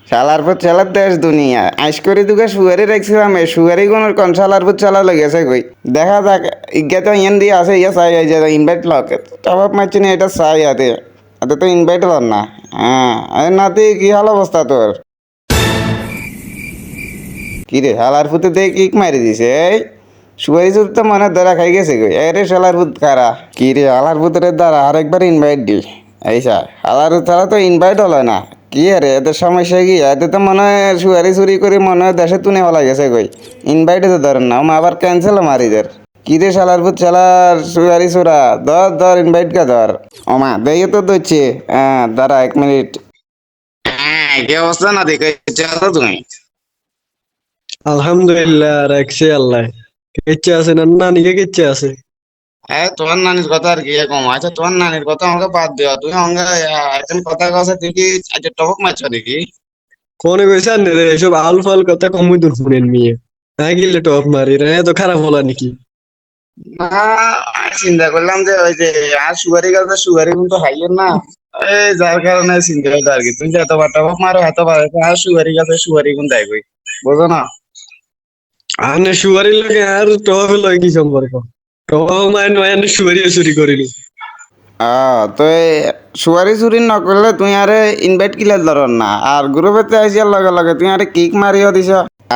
শালার পর চালার দেশ দুনিয়া আইস করে দুকে সুগারি রাখছিলাম এই সুগারি কোন কোন শালার পর চালা লেগেছে কই দেখা যাক ইজ্ঞা তো ইয়ান দিয়ে আছে ইয়া চাই যে ইনভাইট লক টপ মারছি না এটা চাই আতে আতে তো ইনভাইট কর না হ্যাঁ আরে নাতি কি হাল অবস্থা তোর কি রে শালার পুতে দিয়ে কিক মারি দিছে এই সুগারি চুর তো মনে ধরা খাই গেছে কই আরে শালার পুত কারা কি রে শালার পুতের দ্বারা আরেকবার ইনভাইট দি এইসা শালার ছাড়া তো ইনভাইট হলো না কি আরে এদের সমস্যা কি এতে তো মনে হয় সুগারি চুরি করে মনে হয় দেশে তুনে হলা গেছে কই ইনভাইটে তো ধরেন না ও আবার ক্যান্সেল মারি দের কি রে শালার পুত শালার সুগারি চুরা ধর ধর ইনভাইট কা ধর ওমা দেখে তো ধরছে হ্যাঁ দাঁড়া 1 মিনিট হ্যাঁ কি অবস্থা না দেখে তুমি আলহামদুলিল্লাহ রাখছে আল্লাহ। কেচ্ছে আছে না নানিকে কেচ্ছে আছে। হ্যাঁ তোমার নানির কথা আর কি কম আচ্ছা তোমার নানির কথা আমাকে বাদ দিও তুমি আমাকে এখন কথা কথা তুই কি আচ্ছা টপক মারছো দেখি কোনে কইছে আনে রে এসব আল ফাল কথা কমই দূর শুনেন মিয়ে। না গেলে টপ মারি রে তো খারাপ হলা নাকি? না আমি চিন্তা করলাম যে ওই যে আর সুগারি গাছ সুগারি কিন্তু হাইয়ের না এই যার কারণে চিন্তা করতে আর কি তুমি যে এতবার টপক মারো এতবার আর সুগারি গাছে সুগারি গুণ দেয় কই বুঝো না আনে শুয়ারি লাগে আর টপ লয় কি সম্পর্ক? টপ মাইন মাইন শুয়ারি চুরি করিলি। তো এই সুগারি চুরি নকরলে তুই আরে ইনভাইট কিলে ধরন না আর গ্রুপেতে আইসিয়ার লগে লগে তুই আরে কিক মারিও দিছ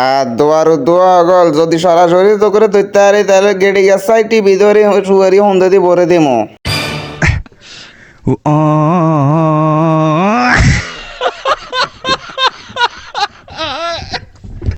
আর দোয়ারও দোয়া গল যদি সরাসরি তো করে ধরতে পারি তাহলে গেড়ি গেছাই টিভি ধরে সুগারি হন্দে দিয়ে ভরে দিমো